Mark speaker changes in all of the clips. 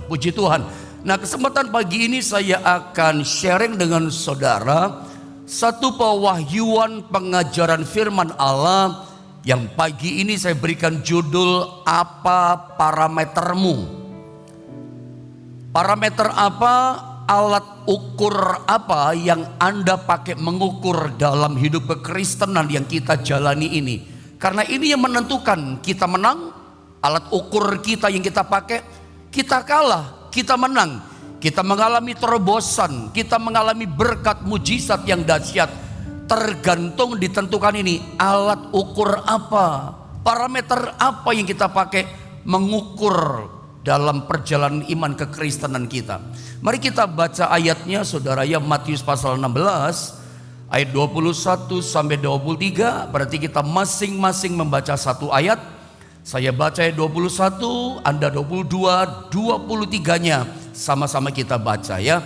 Speaker 1: Puji Tuhan. Nah, kesempatan pagi ini saya akan sharing dengan saudara satu pewahyuan pengajaran firman Allah yang pagi ini saya berikan judul apa parametermu. Parameter apa, alat ukur apa yang Anda pakai mengukur dalam hidup kekristenan yang kita jalani ini. Karena ini yang menentukan kita menang, alat ukur kita yang kita pakai, kita kalah, kita menang. Kita mengalami terobosan, kita mengalami berkat mujizat yang dahsyat. Tergantung ditentukan ini, alat ukur apa, parameter apa yang kita pakai mengukur dalam perjalanan iman kekristenan kita. Mari kita baca ayatnya saudara ya, Matius pasal 16 ayat 21 sampai 23. Berarti kita masing-masing membaca satu ayat. Saya baca ayat 21, Anda 22, 23-nya sama-sama kita baca ya.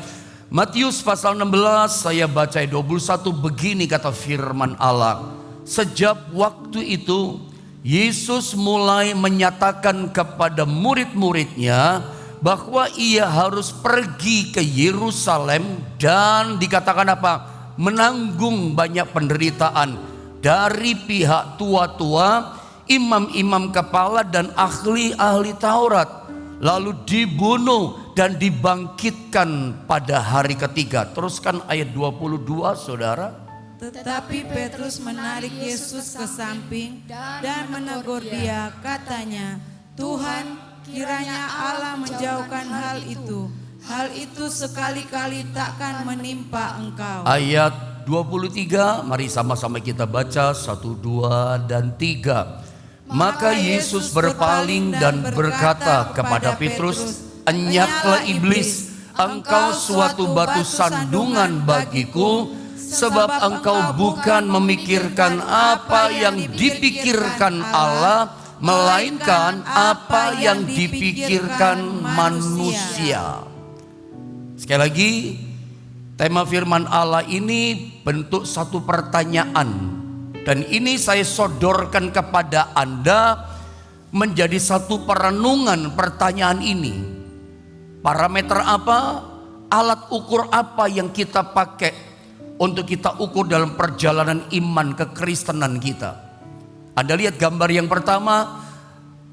Speaker 1: Matius pasal 16, saya baca ayat 21, begini kata firman Allah. Sejak waktu itu Yesus mulai menyatakan kepada murid-muridnya bahwa ia harus pergi ke Yerusalem dan dikatakan apa? Menanggung banyak penderitaan dari pihak tua-tua, imam-imam kepala dan ahli-ahli Taurat, lalu dibunuh dan dibangkitkan pada hari ketiga. Teruskan ayat 22 saudara.
Speaker 2: Tetapi Petrus menarik Yesus ke samping dan menegur dia, katanya, Tuhan, kiranya Allah menjauhkan hal itu. Hal itu sekali-kali takkan menimpa engkau. Ayat
Speaker 1: 23, mari sama-sama kita baca 1, 2, dan 3. Maka Yesus berpaling dan berkata kepada Petrus, enyahlah iblis, engkau suatu batu sandungan bagiku, sebab engkau bukan memikirkan apa yang dipikirkan Allah, melainkan apa yang dipikirkan manusia. Sekali lagi, tema firman Allah ini bentuk satu pertanyaan. Dan ini saya sodorkan kepada Anda menjadi satu perenungan pertanyaan ini. Parameter apa, alat ukur apa yang kita pakai untuk kita ukur dalam perjalanan iman kekristenan kita. Anda lihat gambar yang pertama,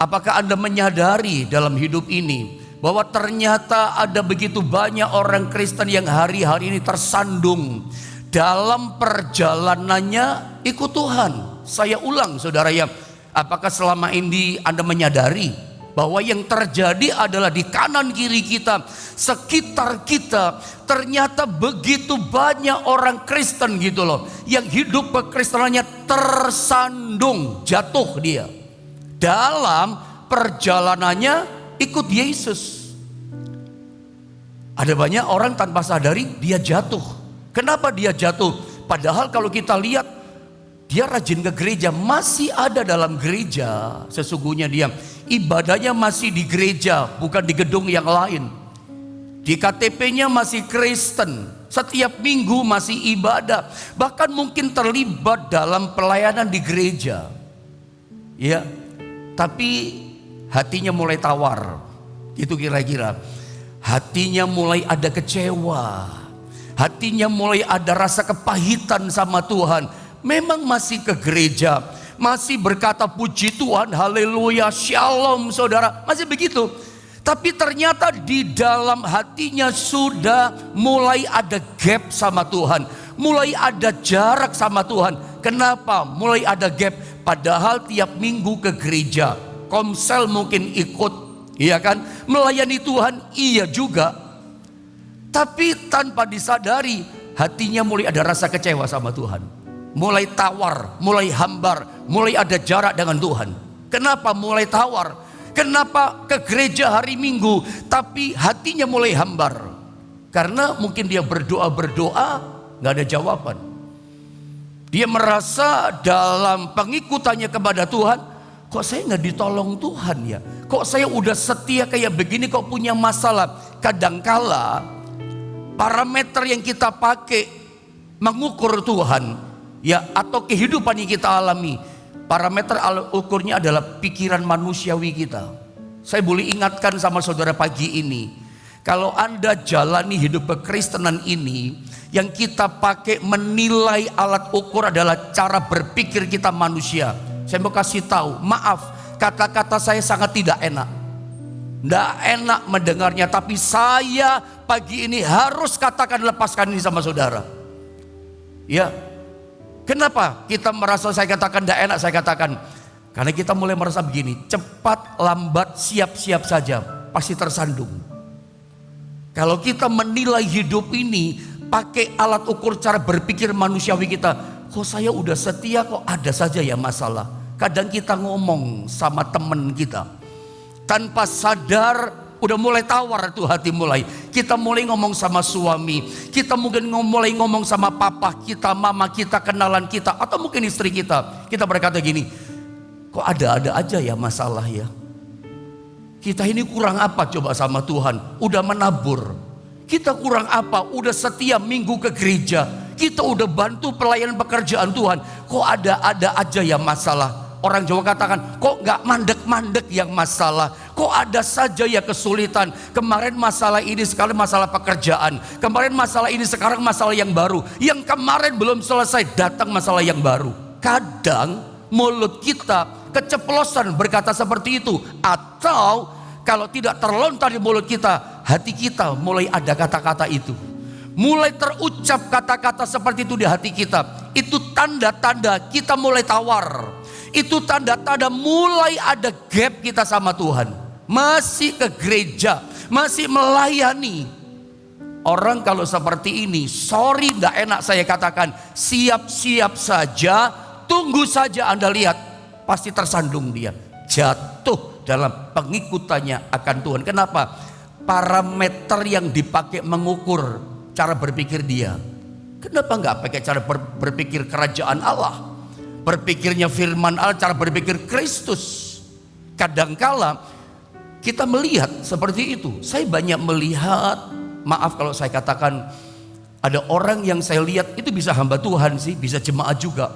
Speaker 1: apakah Anda menyadari dalam hidup ini bahwa ternyata ada begitu banyak orang Kristen yang hari-hari ini tersandung dalam perjalanannya ikut Tuhan. Saya ulang saudara ya, apakah selama ini Anda menyadari bahwa yang terjadi adalah di kanan kiri kita, sekitar kita, ternyata begitu banyak orang Kristen gitu loh, yang hidup kekristenannya tersandung, jatuh dia dalam perjalanannya ikut Yesus. Ada banyak orang tanpa sadari dia jatuh. Kenapa dia jatuh? Padahal kalau kita lihat dia rajin ke gereja, masih ada dalam gereja. Sesungguhnya dia ibadahnya masih di gereja, bukan di gedung yang lain. Di KTP-nya masih Kristen, setiap minggu masih ibadah, bahkan mungkin terlibat dalam pelayanan di gereja. Ya, tapi hatinya mulai tawar. Itu kira-kira. Hatinya mulai ada kecewa. Hatinya mulai ada rasa kepahitan sama Tuhan. Memang masih ke gereja, masih berkata puji Tuhan, haleluya, shalom saudara, masih begitu. Tapi ternyata di dalam hatinya sudah mulai ada gap sama Tuhan, mulai ada jarak sama Tuhan. Kenapa mulai ada gap? Padahal tiap minggu ke gereja, komsel mungkin ikut, iya kan, melayani Tuhan iya juga. Tapi tanpa disadari hatinya mulai ada rasa kecewa sama Tuhan, mulai tawar, mulai hambar, mulai ada jarak dengan Tuhan. Kenapa mulai tawar? Kenapa ke gereja hari Minggu tapi hatinya mulai hambar? Karena mungkin dia berdoa gak ada jawaban. Dia merasa dalam pengikutannya kepada Tuhan, kok saya gak ditolong Tuhan ya? Kok saya udah setia kayak begini kok punya masalah? Kadangkala parameter yang kita pakai mengukur Tuhan ya, atau kehidupan yang kita alami, parameter ukurnya adalah pikiran manusiawi kita. Saya boleh ingatkan sama saudara pagi ini, kalau Anda jalani hidup kekristenan ini, yang kita pakai menilai alat ukur adalah cara berpikir kita manusia. Saya mau kasih tahu, maaf, kata-kata saya sangat tidak enak. Tidak enak mendengarnya, tapi saya pagi ini harus katakan, lepaskan ini sama saudara. Ya, kenapa kita merasa, saya katakan tidak enak, saya katakan karena kita mulai merasa begini, cepat lambat siap-siap saja pasti tersandung. Kalau kita menilai hidup ini pakai alat ukur cara berpikir manusiawi kita, kok saya udah setia kok ada saja ya masalah. Kadang kita ngomong sama teman kita, tanpa sadar udah mulai tawar tuh hati mulai. Kita mulai ngomong sama suami, kita mungkin mulai ngomong sama papa kita, mama kita, kenalan kita, atau mungkin istri kita. Kita berkata gini, kok ada-ada aja ya masalah ya. Kita ini kurang apa coba sama Tuhan? Udah menabur. Kita kurang apa? Udah setia minggu ke gereja. Kita udah bantu pelayanan pekerjaan Tuhan. Kok ada-ada aja ya masalah? Orang Jawa katakan, kok gak mandek-mandek yang masalah? Kok ada saja ya kesulitan? Kemarin masalah ini, sekarang masalah pekerjaan. Kemarin masalah ini, sekarang masalah yang baru. Yang kemarin belum selesai, datang masalah yang baru. Kadang mulut kita keceplosan berkata seperti itu. Atau kalau tidak terlontar di mulut kita, hati kita mulai ada kata-kata itu. Mulai terucap kata-kata seperti itu di hati kita. Itu tanda-tanda kita mulai tawar. Itu tanda-tanda mulai ada gap kita sama Tuhan. Masih ke gereja, masih melayani. Orang kalau seperti ini, sorry gak enak saya katakan, siap-siap saja, tunggu saja Anda lihat, pasti tersandung dia, jatuh dalam pengikutannya akan Tuhan. Kenapa? Parameter yang dipakai mengukur cara berpikir dia. Kenapa nggak pakai cara berpikir kerajaan Allah? Berpikirnya firman Allah, cara berpikir Kristus. Kadangkala kita melihat seperti itu. Saya banyak melihat, maaf kalau saya katakan, ada orang yang saya lihat itu bisa hamba Tuhan sih, bisa jemaat juga.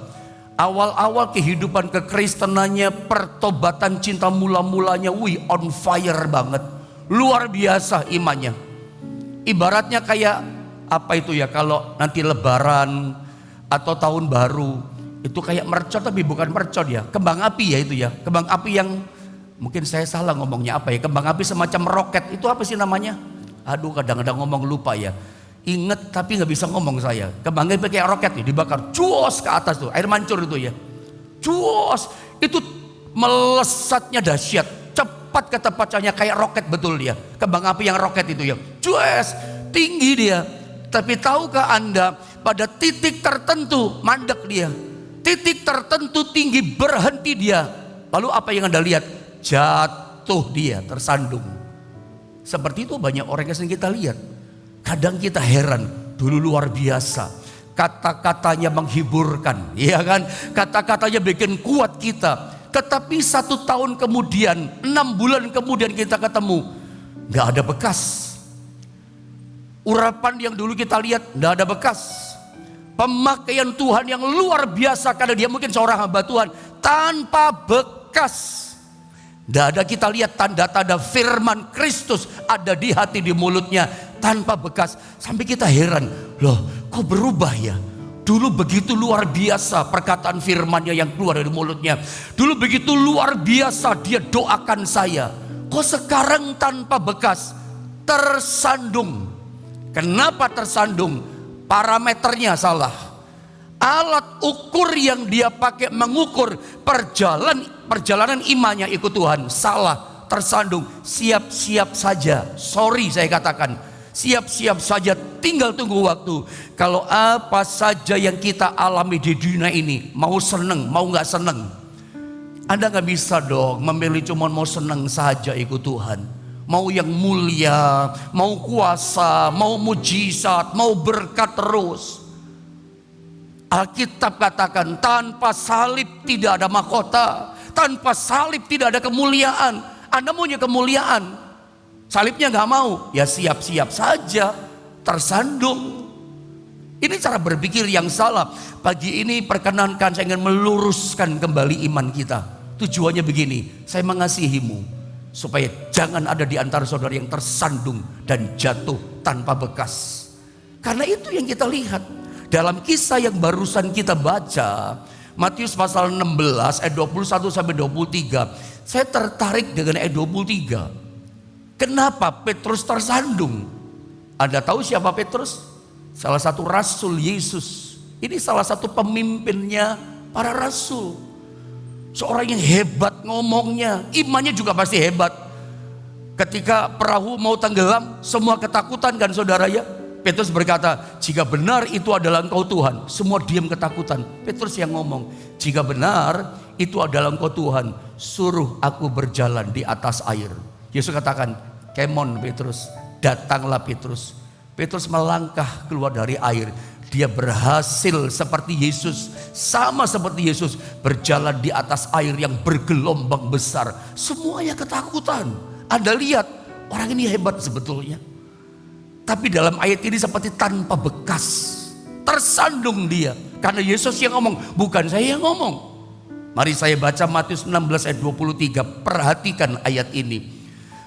Speaker 1: Awal-awal kehidupan kekristenannya, pertobatan cinta mula-mulanya, on fire banget. Luar biasa imannya. Ibaratnya kayak apa itu ya, kalau nanti lebaran atau tahun baru, itu kayak mercon tapi bukan mercon ya. Kembang api ya itu ya. Kembang api yang, mungkin saya salah ngomongnya apa ya. Kembang api semacam roket, itu apa sih namanya? Aduh kadang-kadang ngomong lupa ya. Ingat tapi nggak bisa ngomong saya. Kembangnya pakai roket nih, dibakar, cuos ke atas tuh, air mancur itu ya. Cuos, itu melesatnya dahsyat, cepat kecepatannya kayak roket betul dia. Kembang api yang roket itu ya, cuos, tinggi dia. Tapi tahukah Anda, pada titik tertentu mandek dia, titik tertentu tinggi berhenti dia. Lalu apa yang Anda lihat? Jatuh dia, tersandung. Seperti itu banyak orang yang sering kita lihat. Kadang kita heran, dulu luar biasa, kata-katanya menghiburkan, ya kan? Kata-katanya bikin kuat kita. Tetapi 1 tahun kemudian, 6 bulan kemudian kita ketemu, nggak ada bekas. Urapan yang dulu kita lihat, nggak ada bekas. Pemakaian Tuhan yang luar biasa, karena dia mungkin seorang hamba Tuhan, tanpa bekas. Nggak ada kita lihat tanda-tanda firman Kristus ada di hati, di mulutnya, tanpa bekas. Sampai kita heran, loh kok berubah ya? Dulu begitu luar biasa perkataan firmannya yang keluar dari mulutnya. Dulu begitu luar biasa dia doakan saya. Kok sekarang tanpa bekas? Tersandung. Kenapa tersandung? Parameternya salah. Alat ukur yang dia pakai mengukur perjalanan imannya ikut Tuhan salah, tersandung. Siap-siap saja, sorry saya katakan, siap-siap saja, tinggal tunggu waktu. Kalau apa saja yang kita alami di dunia ini, mau seneng mau gak seneng, Anda gak bisa dong memilih cuma mau seneng saja ikut Tuhan. Mau yang mulia, mau kuasa, mau mujizat, mau berkat terus. Alkitab katakan tanpa salib tidak ada mahkota, tanpa salib tidak ada kemuliaan. Anda maunya kemuliaan, salibnya gak mau, ya siap-siap saja, tersandung. Ini cara berpikir yang salah. Pagi ini perkenankan saya ingin meluruskan kembali iman kita. Tujuannya begini, saya mengasihimu supaya jangan ada di antara saudara yang tersandung dan jatuh tanpa bekas. Karena itu yang kita lihat dalam kisah yang barusan kita baca, Matius pasal 16 ayat 21 sampai 23. Saya tertarik dengan ayat 23. Kenapa Petrus tersandung? Anda tahu siapa Petrus? Salah satu rasul Yesus. Ini salah satu pemimpinnya para rasul. Seorang yang hebat ngomongnya, imannya juga pasti hebat. Ketika perahu mau tenggelam, semua ketakutan kan saudara ya. Petrus berkata, jika benar itu adalah Engkau Tuhan. Semua diam ketakutan. Petrus yang ngomong, jika benar itu adalah Engkau Tuhan, suruh aku berjalan di atas air. Yesus katakan, come on Petrus, datanglah Petrus. Petrus melangkah keluar dari air. Dia berhasil seperti Yesus, sama seperti Yesus, berjalan di atas air yang bergelombang besar. Semuanya ketakutan. Anda lihat, orang ini hebat sebetulnya. Tapi dalam ayat ini seperti tanpa bekas. Tersandung dia. Karena Yesus yang ngomong, bukan saya yang ngomong. Mari saya baca Matius 16 ayat 23. Perhatikan ayat ini.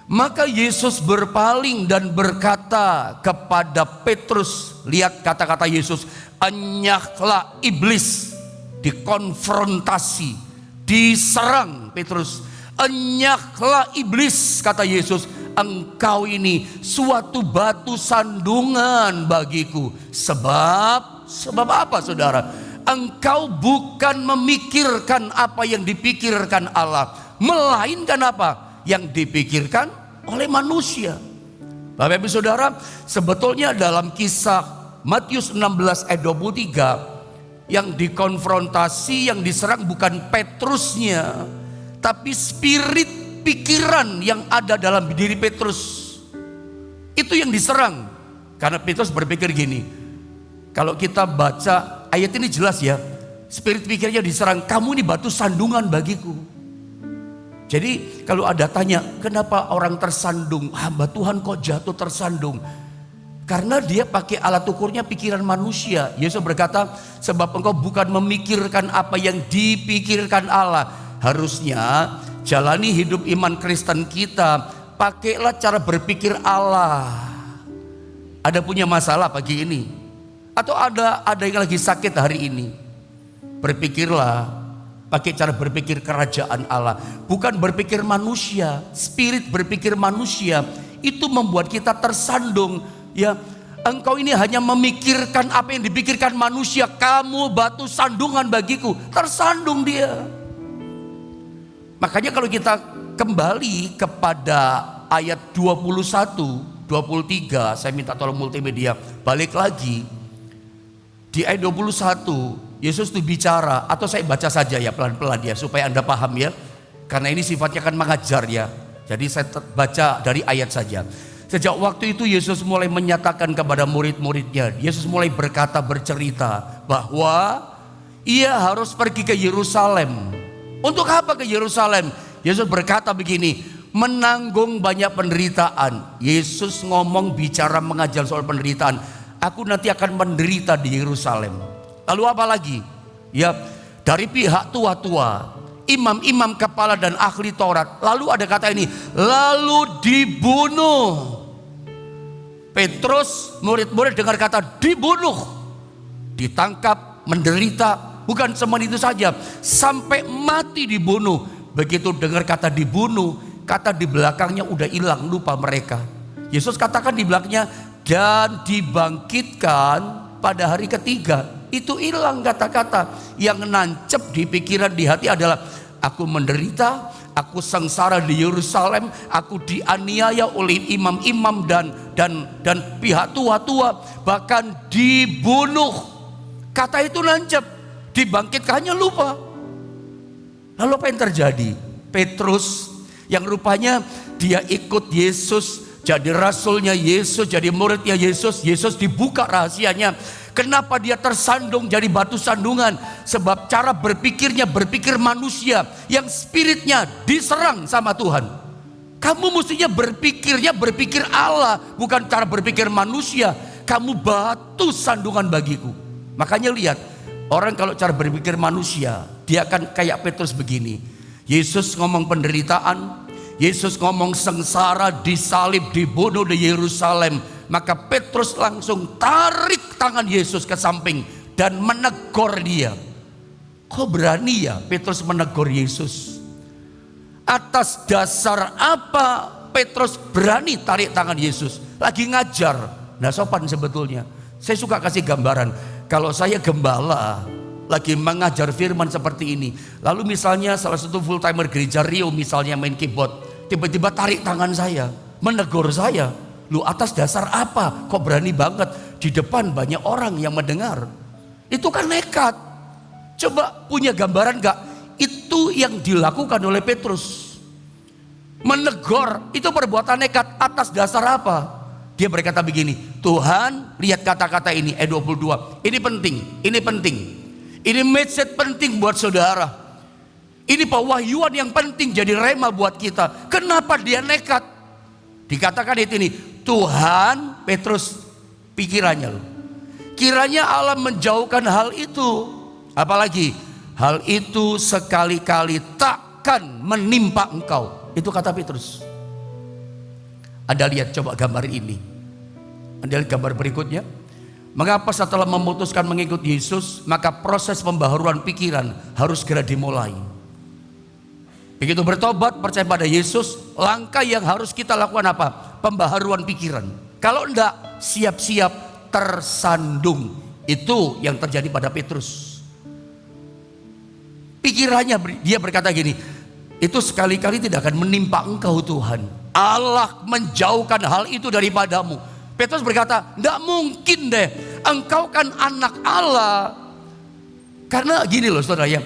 Speaker 1: Maka Yesus berpaling dan berkata kepada Petrus, lihat kata-kata Yesus, enyahlah iblis. Dikonfrontasi, diserang Petrus. Enyahlah iblis, kata Yesus, engkau ini suatu batu sandungan bagiku. Sebab apa saudara? Engkau bukan memikirkan apa yang dipikirkan Allah, melainkan apa yang dipikirkan oleh manusia. Bapak Ibu Saudara, sebetulnya dalam kisah Matius 16 ayat 23, yang dikonfrontasi, yang diserang bukan Petrusnya, tapi spirit pikiran yang ada dalam diri Petrus. Itu yang diserang. Karena Petrus berpikir gini, kalau kita baca ayat ini jelas ya, spirit pikirnya diserang, kamu ini batu sandungan bagiku. Jadi kalau ada tanya, kenapa orang tersandung? Hamba Tuhan kok jatuh tersandung? Karena dia pakai alat ukurnya pikiran manusia. Yesus berkata, sebab engkau bukan memikirkan apa yang dipikirkan Allah. Harusnya jalani hidup iman Kristen kita, pakailah cara berpikir Allah. Ada punya masalah pagi ini? Atau ada yang lagi sakit hari ini? Berpikirlah pakai cara berpikir kerajaan Allah, bukan berpikir manusia. Spirit berpikir manusia itu membuat kita tersandung. Ya, engkau ini hanya memikirkan apa yang dipikirkan manusia. Kamu batu sandungan bagiku. Tersandung dia. Makanya kalau kita kembali kepada ayat 21, 23, saya minta tolong multimedia balik lagi. Di ayat 21 Yesus itu bicara, atau saya baca saja ya pelan-pelan ya supaya Anda paham ya. Karena ini sifatnya kan mengajar ya. Jadi saya baca dari ayat saja. Sejak waktu itu Yesus mulai menyatakan kepada murid-muridnya. Yesus mulai bercerita bahwa ia harus pergi ke Yerusalem. Untuk apa ke Yerusalem? Yesus berkata begini, menanggung banyak penderitaan. Yesus bicara mengajar soal penderitaan. Aku nanti akan menderita di Yerusalem. Lalu apa lagi? Ya, dari pihak tua-tua, imam-imam kepala dan ahli Taurat. Lalu ada kata ini, lalu dibunuh. Petrus, murid-murid dengar kata dibunuh, ditangkap, menderita. Bukan cuma itu saja, sampai mati dibunuh. Begitu dengar kata dibunuh, kata di belakangnya udah hilang, lupa mereka. Yesus katakan di belakangnya, dan dibangkitkan pada hari ketiga. Itu hilang kata-kata. Yang nancep di pikiran, di hati adalah aku menderita, aku sengsara di Yerusalem, aku dianiaya oleh imam-imam dan pihak tua-tua, bahkan dibunuh. Kata itu nancep. Dibangkitkannya lupa. Lalu apa yang terjadi? Petrus yang rupanya dia ikut Yesus, jadi rasulnya Yesus, jadi muridnya Yesus. Yesus dibuka rahasianya. Kenapa dia tersandung jadi batu sandungan? Sebab cara berpikirnya berpikir manusia, yang spiritnya diserang sama Tuhan. Kamu mestinya berpikir Allah, bukan cara berpikir manusia. Kamu batu sandungan bagiku. Makanya lihat, orang kalau cara berpikir manusia, dia akan kayak Petrus begini. Yesus ngomong penderitaan, Yesus ngomong sengsara, disalib, dibunuh di Yerusalem, maka Petrus langsung tarik tangan Yesus ke samping dan menegur dia. Kok berani ya Petrus menegur Yesus? Atas dasar apa Petrus berani tarik tangan Yesus? Lagi ngajar, nah sopan sebetulnya. Saya suka kasih gambaran, kalau saya gembala lagi mengajar firman seperti ini, lalu misalnya salah satu full timer gereja Rio misalnya main keyboard, tiba-tiba tarik tangan saya, menegur saya. Lu atas dasar apa? Kok berani banget di depan banyak orang yang mendengar? Itu kan nekat. Coba punya gambaran gak? Itu yang dilakukan oleh Petrus. Menegur itu perbuatan nekat. Atas dasar apa? Dia berkata begini, Tuhan lihat kata-kata ini, ayat 22. Ini penting, ini penting. Ini message penting buat saudara. Ini pewahyuan yang penting jadi rema buat kita. Kenapa dia nekat? Dikatakan itu ini, Tuhan, Petrus pikirannya loh. Kiranya Allah menjauhkan hal itu. Apalagi hal itu sekali-kali takkan menimpa engkau. Itu kata Petrus. Anda lihat coba gambar ini. Anda lihat gambar berikutnya. Mengapa setelah memutuskan mengikut Yesus, maka proses pembaharuan pikiran harus segera dimulai. Begitu bertobat, percaya pada Yesus, langkah yang harus kita lakukan apa? Pembaharuan pikiran. Kalau enggak, siap-siap tersandung. Itu yang terjadi pada Petrus. Pikirannya dia berkata gini, itu sekali-kali tidak akan menimpa engkau Tuhan. Allah menjauhkan hal itu daripadamu. Petrus berkata, enggak mungkin deh, engkau kan anak Allah. Karena gini loh saudara ya,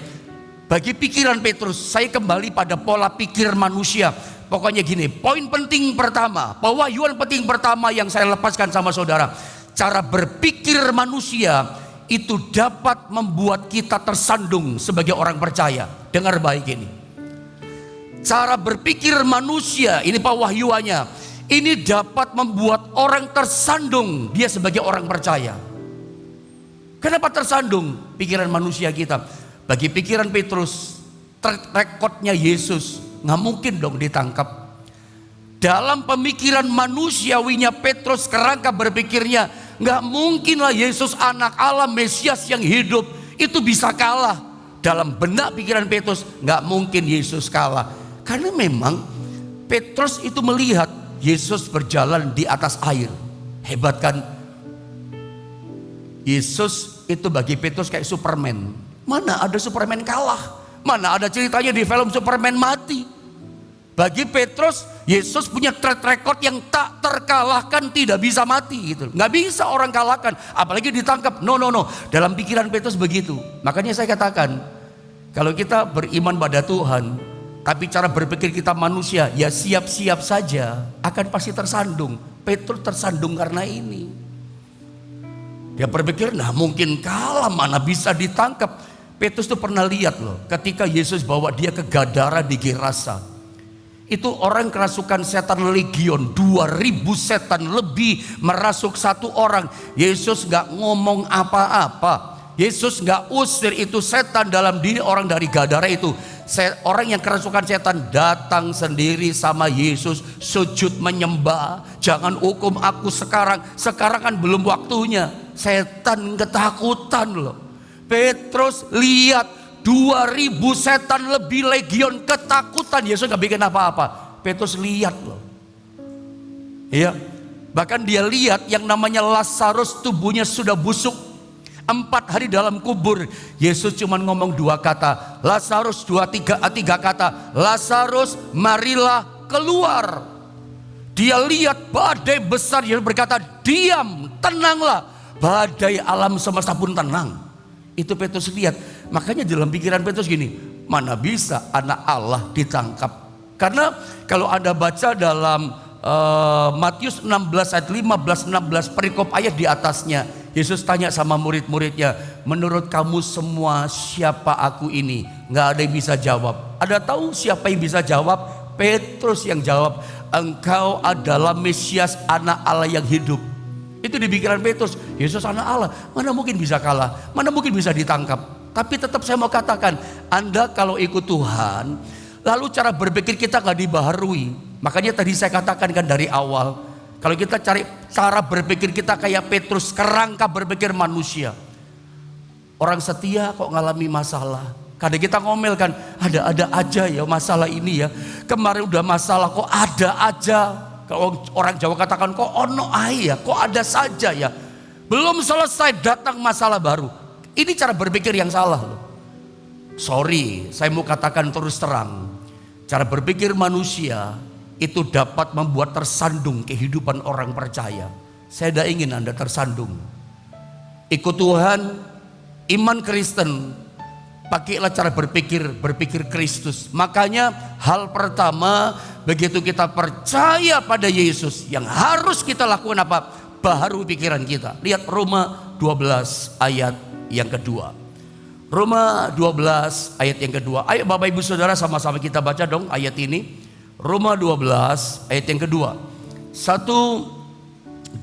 Speaker 1: bagi pikiran Petrus, saya kembali pada pola pikir manusia. Pokoknya gini, poin penting pertama, pewahyuan penting pertama yang saya lepaskan sama saudara. Cara berpikir manusia itu dapat membuat kita tersandung sebagai orang percaya. Dengar baik ini. Cara berpikir manusia, ini pewahyuannya, ini dapat membuat orang tersandung dia sebagai orang percaya. Kenapa tersandung pikiran manusia kita? Bagi pikiran Petrus, rekodnya Yesus nggak mungkin dong ditangkap. Dalam pemikiran manusiawinya Petrus, kerangka berpikirnya, nggak mungkinlah Yesus anak Allah, Mesias yang hidup itu bisa kalah. Dalam benak pikiran Petrus, nggak mungkin Yesus kalah. Karena memang Petrus itu melihat Yesus berjalan di atas air. Hebat kan? Yesus itu bagi Petrus kayak Superman. Mana ada Superman kalah? Mana ada ceritanya di film Superman mati? Bagi Petrus, Yesus punya track record yang tak terkalahkan, tidak bisa mati gitu. Nggak bisa orang kalahkan, apalagi ditangkap. No. Dalam pikiran Petrus begitu. Makanya saya katakan, kalau kita beriman pada Tuhan, tapi cara berpikir kita manusia, ya siap-siap saja akan pasti tersandung. Petrus tersandung karena ini. Dia berpikir, nah mungkin kalah, mana bisa ditangkap. Petrus tuh pernah lihat loh, ketika Yesus bawa dia ke Gadara di Gerasa. Itu orang kerasukan setan legion, 2000 setan lebih merasuk satu orang. Yesus gak ngomong apa-apa. Yesus gak usir itu setan dalam diri orang dari Gadara itu. Orang yang kerasukan setan datang sendiri sama Yesus, sujud menyembah. Jangan hukum aku sekarang kan belum waktunya. Setan ketakutan loh. Petrus lihat 2000 setan lebih legion ketakutan. Yesus gak bikin apa-apa. Petrus lihat loh. Iya. Bahkan dia lihat yang namanya Lazarus tubuhnya sudah busuk. 4 hari dalam kubur. Yesus cuma ngomong 2 kata. Lazarus, 3 kata. Lazarus, marilah keluar. Dia lihat badai besar. Dia berkata, diam, tenanglah. Badai alam semesta pun tenang. Itu Petrus lihat. Makanya dalam pikiran Petrus gini, mana bisa anak Allah ditangkap. Karena kalau Anda baca dalam Matius 16 ayat 15-16 perikop ayat di atasnya, Yesus tanya sama murid-muridnya, menurut kamu semua siapa aku ini? Nggak ada yang bisa jawab. Ada tahu siapa yang bisa jawab? Petrus yang jawab, engkau adalah Mesias anak Allah yang hidup. Itu di pikiran Petrus, Yesus anak Allah, mana mungkin bisa kalah, mana mungkin bisa ditangkap. Tapi tetap saya mau katakan, Anda kalau ikut Tuhan, lalu cara berpikir kita gak dibaharui. Makanya tadi saya katakan kan dari awal, kalau kita cari cara berpikir kita kayak Petrus, kerangka berpikir manusia. Orang setia kok ngalami masalah. Kadang kita ngomel kan, ada aja ya masalah ini ya. Kemarin udah masalah kok ada aja. Kalau orang Jawa katakan kok ono ae ya, kok ada saja ya. Belum selesai datang masalah baru. Ini cara berpikir yang salah loh. Sorry, saya mau katakan terus terang. Cara berpikir manusia itu dapat membuat tersandung kehidupan orang percaya. Saya tidak ingin Anda tersandung. Ikut Tuhan, iman Kristen, pakailah cara berpikir Kristus. Makanya hal pertama, begitu kita percaya pada Yesus, yang harus kita lakukan apa? Baharui pikiran kita. Lihat Roma 12 ayat yang kedua. Roma 12 ayat yang kedua. Ayo Bapak Ibu Saudara sama-sama kita baca dong ayat ini. Roma 12 ayat yang kedua. 1,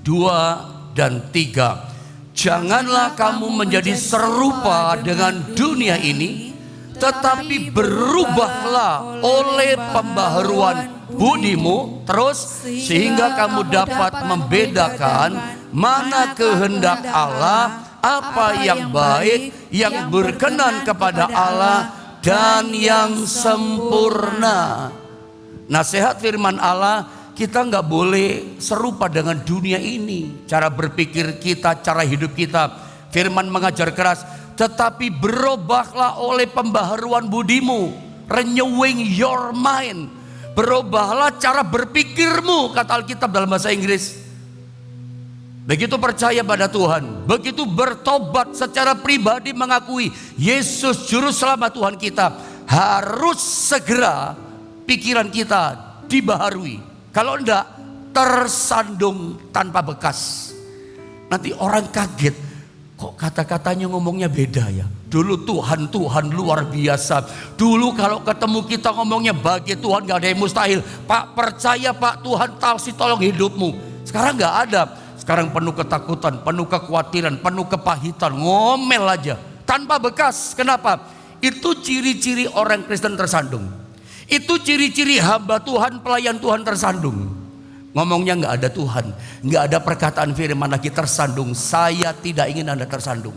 Speaker 1: 2, dan 3. Janganlah kamu menjadi serupa dengan dunia ini, tetapi berubahlah oleh pembaharuan budimu, terus sehingga kamu dapat membedakan mana kehendak Allah, apa yang baik, yang berkenan kepada Allah, dan yang sempurna. Nasihat firman Allah, kita nggak boleh serupa dengan dunia ini. Cara berpikir kita, cara hidup kita. Firman mengajar keras, tetapi berubahlah oleh pembaharuan budimu, renewing your mind. Berubahlah cara berpikirmu, kata Alkitab dalam bahasa Inggris. Begitu percaya pada Tuhan, begitu bertobat secara pribadi mengakui Yesus juru selamat Tuhan kita, harus segera pikiran kita dibaharui. Kalau enggak, tersandung tanpa bekas. Nanti orang kaget, kok kata-katanya ngomongnya beda ya. Dulu Tuhan luar biasa. Dulu kalau ketemu kita ngomongnya bagi Tuhan gak ada yang mustahil. Pak percaya Pak, Tuhan pasti tolong hidupmu. Sekarang gak ada. Sekarang penuh ketakutan, penuh kekhawatiran, penuh kepahitan, ngomel aja tanpa bekas. Kenapa? Itu ciri-ciri orang Kristen tersandung. Itu ciri-ciri hamba Tuhan, pelayan Tuhan tersandung. Ngomongnya nggak ada Tuhan, nggak ada perkataan firman lagi, tersandung. Saya tidak ingin Anda tersandung.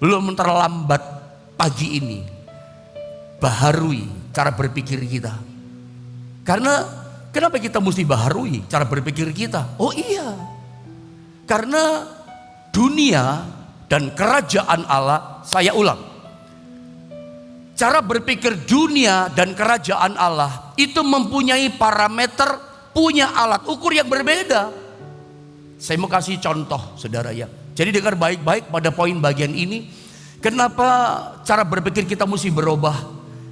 Speaker 1: Belum terlambat pagi ini. Baharui cara berpikir kita. Karena kenapa kita mesti baharui cara berpikir kita? Oh iya. Karena dunia dan kerajaan Allah, saya ulang. Cara berpikir dunia dan kerajaan Allah itu mempunyai parameter, punya alat ukur yang berbeda. Saya mau kasih contoh saudara ya. Jadi dengar baik-baik pada poin bagian ini. Kenapa cara berpikir kita mesti berubah?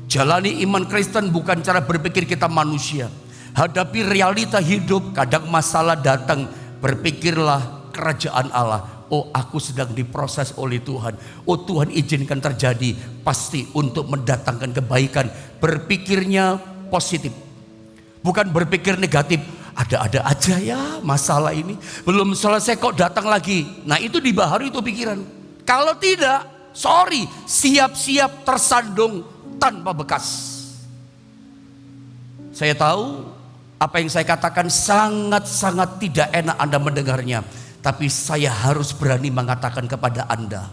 Speaker 1: Jalani iman Kristen bukan cara berpikir kita manusia. Hadapi realita hidup, kadang masalah datang, berpikirlah kerajaan Allah. Oh, aku sedang diproses oleh Tuhan. Oh, Tuhan izinkan terjadi, pasti untuk mendatangkan kebaikan. Berpikirnya positif, bukan berpikir negatif. Ada-ada aja ya masalah ini, belum selesai kok datang lagi. Nah itu dibaharui itu pikiran. Kalau tidak, sorry, siap-siap tersandung tanpa bekas. Saya tahu apa yang saya katakan sangat-sangat tidak enak Anda mendengarnya. Tapi saya harus berani mengatakan kepada Anda,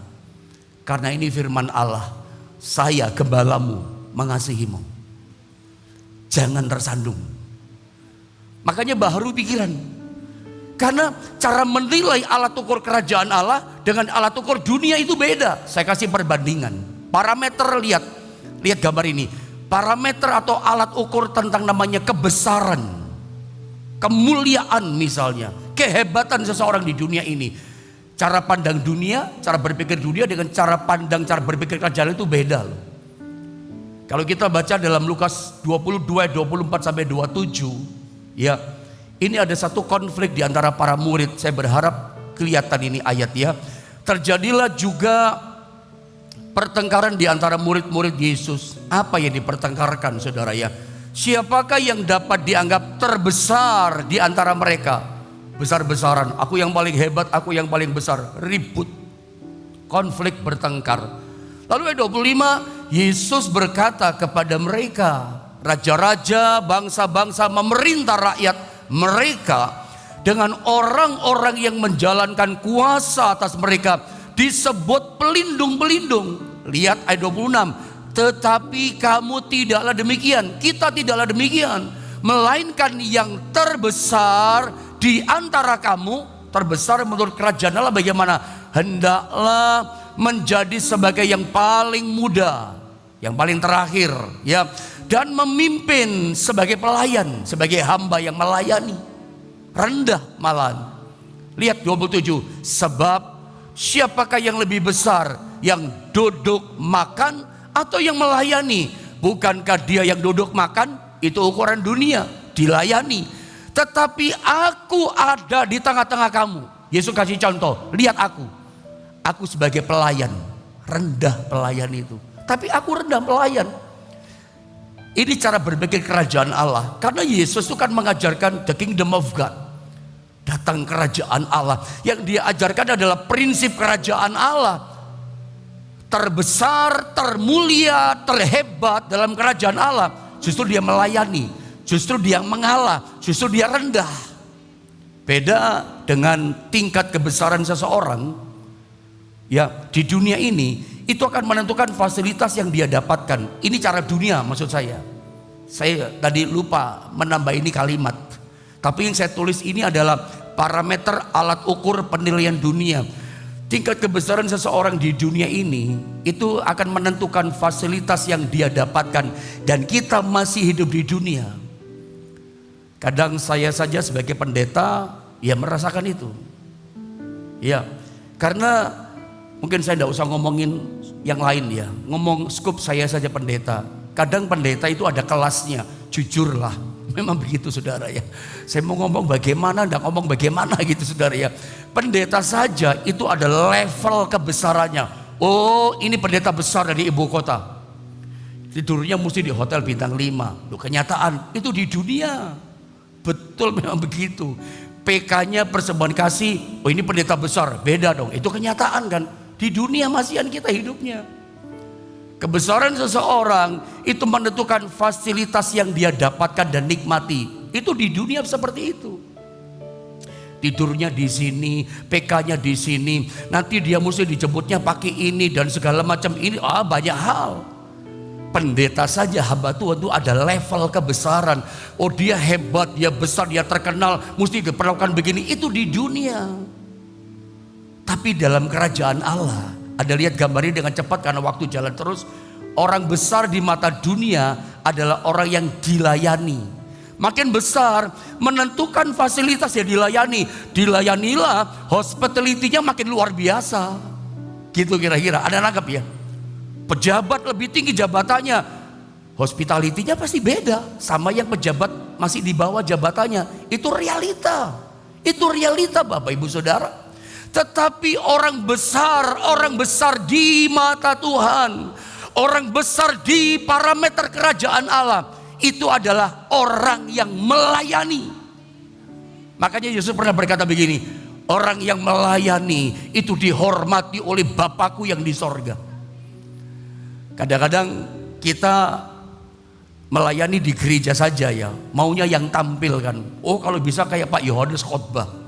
Speaker 1: karena ini firman Allah, saya gembalamu mengasihimu. Jangan tersandung. Makanya baharui pikiran. Karena cara menilai alat ukur kerajaan Allah dengan alat ukur dunia itu beda. Saya kasih perbandingan. Parameter, lihat gambar ini. Parameter atau alat ukur tentang namanya kebesaran, kemuliaan misalnya, kehebatan seseorang di dunia ini. Cara pandang dunia, cara berpikir dunia dengan cara pandang, cara berpikir kerajaan itu beda loh. Kalau kita baca dalam Lukas 22, 24 sampai 27, ya, ini ada satu konflik di antara para murid. Saya berharap kelihatan ini ayat ya. Terjadilah juga pertengkaran di antara murid-murid Yesus. Apa yang dipertengkarkan saudara ya? Siapakah yang dapat dianggap terbesar di antara mereka? Besar-besaran, aku yang paling hebat, aku yang paling besar. Ribut, konflik, bertengkar. Lalu ayat 25, Yesus berkata kepada mereka, raja-raja, bangsa-bangsa memerintah rakyat mereka dengan orang-orang yang menjalankan kuasa atas mereka disebut pelindung-pelindung. Lihat ayat 26. Tetapi kamu tidaklah demikian, kita tidaklah demikian, melainkan yang terbesar di antara kamu, terbesar menurut kerajaan Allah bagaimana? Hendaklah menjadi sebagai yang paling muda, yang paling terakhir, ya, dan memimpin sebagai pelayan, sebagai hamba yang melayani, rendah malahan. Lihat 27. Sebab siapakah yang lebih besar, yang duduk makan atau yang melayani? Bukankah dia yang duduk makan itu ukuran dunia, dilayani? Tetapi aku ada di tengah-tengah kamu. Yesus kasih contoh, lihat aku sebagai pelayan, rendah pelayan itu. Tapi aku rendah pelayan. Ini cara berpikir kerajaan Allah. Karena Yesus itu kan mengajarkan the kingdom of God. Datang kerajaan Allah. Yang dia ajarkan adalah prinsip kerajaan Allah. Terbesar, termulia, terhebat dalam kerajaan Allah. Justru dia melayani. Justru dia mengalah. Justru dia rendah. Beda dengan tingkat kebesaran seseorang. Ya, di dunia ini itu akan menentukan fasilitas yang dia dapatkan. Ini cara dunia maksud saya. Saya tadi lupa menambah ini kalimat. Tapi yang saya tulis ini adalah parameter alat ukur penilaian dunia. Tingkat kebesaran seseorang di dunia ini itu akan menentukan fasilitas yang dia dapatkan. Dan kita masih hidup di dunia. Kadang saya saja sebagai pendeta ya merasakan itu. Ya, karena mungkin saya tidak usah ngomongin yang lain ya. Ngomong skup saya saja pendeta. Kadang pendeta itu ada kelasnya. Jujurlah. Memang begitu saudara ya. Saya mau ngomong bagaimana, tidak ngomong bagaimana gitu saudara ya. Pendeta saja itu ada level kebesarannya. Oh, ini pendeta besar dari ibu kota. Tidurnya mesti di hotel bintang 5. Loh, kenyataan itu di dunia. Betul memang begitu. PK-nya persembahan kasih. Oh, ini pendeta besar. Beda dong. Itu kenyataan kan. Di dunia masihan kita hidupnya. Kebesaran seseorang itu menentukan fasilitas yang dia dapatkan dan nikmati. Itu di dunia seperti itu. Tidurnya di sini, PK-nya di sini. Nanti dia mesti dijemputnya pakai ini dan segala macam ini. Banyak hal. Pendeta saja hamba Tuhan itu ada level kebesaran. Oh, dia hebat, dia besar, dia terkenal, mesti diperlakukan begini. Itu di dunia. Tapi dalam kerajaan Allah, Anda lihat gambarnya dengan cepat karena waktu jalan terus. Orang besar di mata dunia adalah orang yang dilayani. Makin besar menentukan fasilitas yang dilayani. Dilayanilah, hospitality-nya makin luar biasa. Gitu kira-kira, Anda nangkep ya? Pejabat lebih tinggi jabatannya, hospitality-nya pasti beda sama yang pejabat masih di bawah jabatannya. Itu realita. Itu realita Bapak Ibu Saudara. Tetapi orang besar di mata Tuhan, orang besar di parameter kerajaan Allah, itu adalah orang yang melayani. Makanya Yesus pernah berkata begini, orang yang melayani itu dihormati oleh Bapakku yang di sorga. Kadang-kadang kita melayani di gereja saja ya, maunya yang tampil kan. Oh, kalau bisa kayak Pak Yohanes khotbah.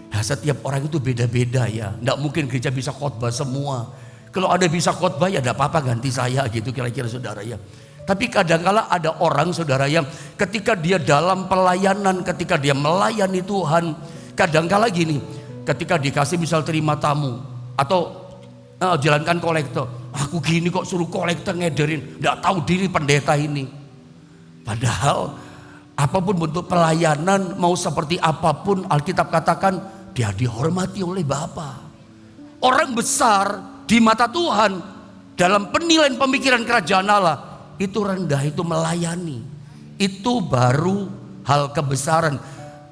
Speaker 1: Ya, setiap orang itu beda-beda ya. Tidak mungkin gereja bisa khotbah semua. Kalau ada bisa khotbah ya tidak apa-apa, ganti saya gitu kira-kira saudara ya. Tapi kadang-kala ada orang saudara yang ketika dia dalam pelayanan, ketika dia melayani Tuhan, kadang-kala gini, ketika dikasih misal terima tamu atau jalankan kolektor, aku gini kok suruh kolektor ngederin, tidak tahu diri pendeta ini. Padahal apapun bentuk pelayanan, mau seperti apapun, Alkitab katakan dia dihormati oleh Bapa. Orang besar di mata Tuhan dalam penilaian pemikiran kerajaan Allah itu rendah, itu melayani. Itu baru hal kebesaran.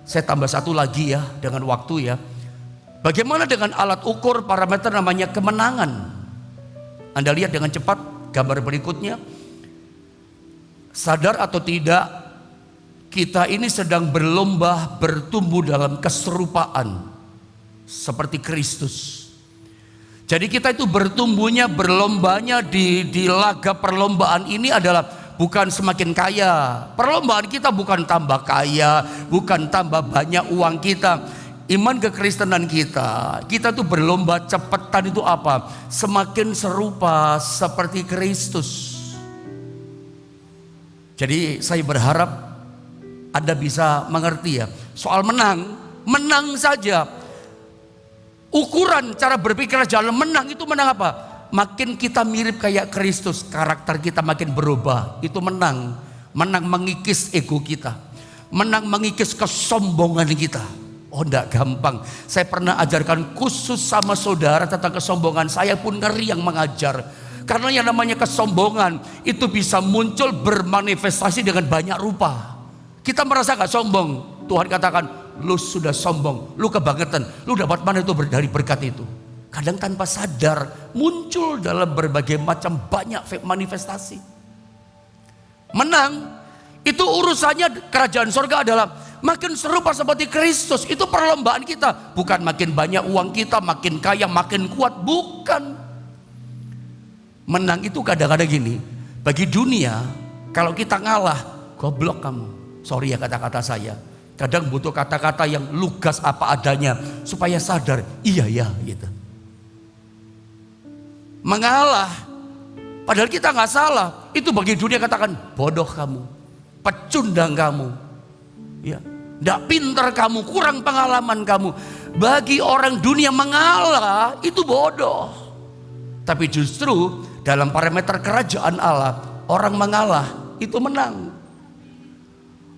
Speaker 1: Saya tambah satu lagi ya dengan waktu ya. Bagaimana dengan alat ukur parameter namanya kemenangan? Anda lihat dengan cepat gambar berikutnya. Sadar atau tidak, kita ini sedang berlomba bertumbuh dalam keserupaan seperti Kristus. Jadi kita itu bertumbuhnya, berlombanya di laga perlombaan ini adalah bukan semakin kaya. Perlombaan kita bukan tambah kaya, bukan tambah banyak uang kita. Iman kekristenan kita tuh berlomba cepetan itu apa? Semakin serupa seperti Kristus. Jadi saya berharap Anda bisa mengerti ya. Soal menang saja. Ukuran cara berpikir jalan menang itu menang apa? Makin kita mirip kayak Kristus, karakter kita makin berubah. Itu menang. Menang mengikis ego kita. Menang mengikis kesombongan kita. Oh enggak gampang. Saya pernah ajarkan khusus sama saudara tentang kesombongan. Saya pun ngeri yang mengajar. Karena yang namanya kesombongan itu bisa muncul bermanifestasi dengan banyak rupa. Kita merasa gak sombong. Tuhan katakan, lu sudah sombong, lu kebangetan, lu dapat mana itu dari berkat itu. Kadang tanpa sadar muncul dalam berbagai macam banyak manifestasi. Menang itu urusannya kerajaan sorga adalah makin serupa seperti Kristus. Itu perlombaan kita. Bukan makin banyak uang kita, makin kaya, makin kuat. Bukan. Menang itu kadang-kadang gini. Bagi dunia, kalau kita ngalah, goblok kamu. Sorry ya kata-kata saya. Kadang butuh kata-kata yang lugas apa adanya supaya sadar, iya ya gitu. Mengalah, padahal kita nggak salah. Itu bagi dunia katakan bodoh kamu, pecundang kamu, ya, nggak pintar kamu, kurang pengalaman kamu. Bagi orang dunia mengalah itu bodoh. Tapi justru dalam parameter kerajaan Allah, orang mengalah itu menang.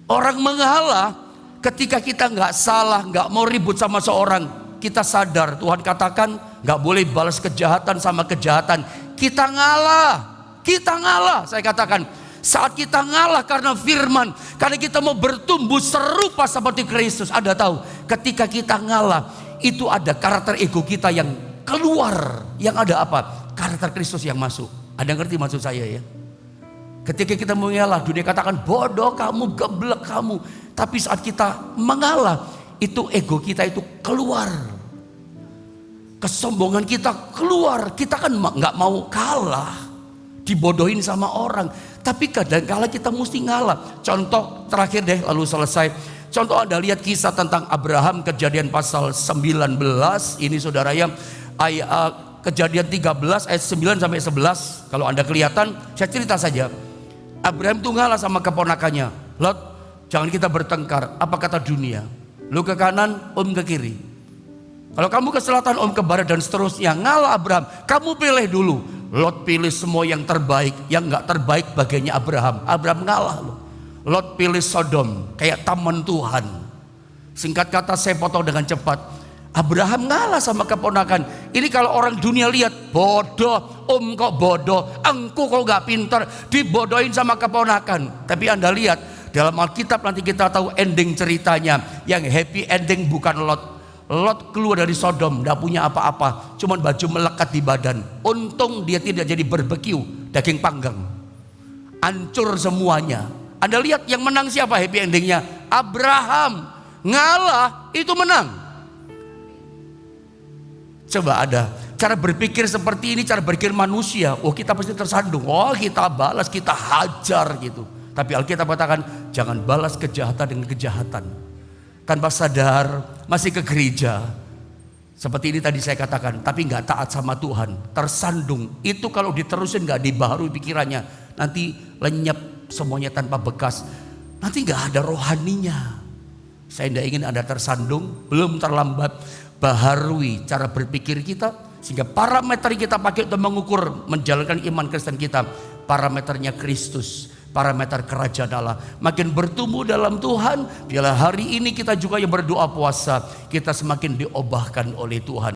Speaker 1: Orang mengalah ketika kita nggak salah, nggak mau ribut sama seorang, kita sadar Tuhan katakan nggak boleh balas kejahatan sama kejahatan. Kita ngalah. Saya katakan saat kita ngalah karena firman, karena kita mau bertumbuh serupa seperti Kristus. Anda tahu, ketika kita ngalah itu ada karakter ego kita yang keluar, yang ada apa? Karakter Kristus yang masuk. Anda ngerti maksud saya ya? Ketika kita mengalah, dunia katakan bodoh kamu, geblek kamu. Tapi saat kita mengalah, itu ego kita itu keluar. Kesombongan kita keluar. Kita kan gak mau kalah, dibodohin sama orang. Tapi kadang-kala kita mesti ngalah. Contoh terakhir deh, lalu selesai. Contoh Anda lihat kisah tentang Abraham, Kejadian pasal 19. Ini saudara ya, Kejadian 13 ayat 9 sampai 11. Kalau Anda kelihatan, saya cerita saja. Abraham tuh ngalah sama keponakannya. Lot, jangan kita bertengkar. Apa kata dunia? Lu ke kanan, om ke kiri. Kalau kamu ke selatan, om ke barat dan seterusnya. Ngalah Abraham. Kamu pilih dulu. Lot pilih semua yang terbaik. Yang gak terbaik bagiannya Abraham. Abraham ngalah loh. Lot pilih Sodom, kayak taman Tuhan. Singkat kata saya potong dengan cepat. Abraham ngalah sama keponakan. Ini kalau orang dunia lihat, bodoh, om kok bodoh, engkau kok gak pintar, dibodohin sama keponakan. Tapi Anda lihat dalam Alkitab nanti kita tahu ending ceritanya. Yang happy ending bukan Lot. Lot keluar dari Sodom, gak punya apa-apa, cuman baju melekat di badan. Untung dia tidak jadi barbeque, daging panggang. Hancur semuanya. Anda lihat yang menang siapa happy endingnya? Abraham. Ngalah itu menang. Coba ada cara berpikir seperti ini, cara berpikir manusia. Oh kita pasti tersandung. Oh kita balas, kita hajar gitu. Tapi Alkitab katakan jangan balas kejahatan dengan kejahatan. Tanpa sadar masih ke gereja. Seperti ini tadi saya katakan. Tapi gak taat sama Tuhan. Tersandung. Itu kalau diterusin gak dibaharui pikirannya. Nanti lenyap semuanya tanpa bekas. Nanti gak ada rohaninya. Saya tidak ingin Anda tersandung. Belum terlambat. Baharui cara berpikir kita sehingga parameter kita pakai untuk mengukur menjalankan iman Kristen kita, parameternya Kristus, parameter kerajaan Allah. Makin bertumbuh dalam Tuhan, biarlah hari ini kita juga yang berdoa puasa, kita semakin diobahkan oleh Tuhan.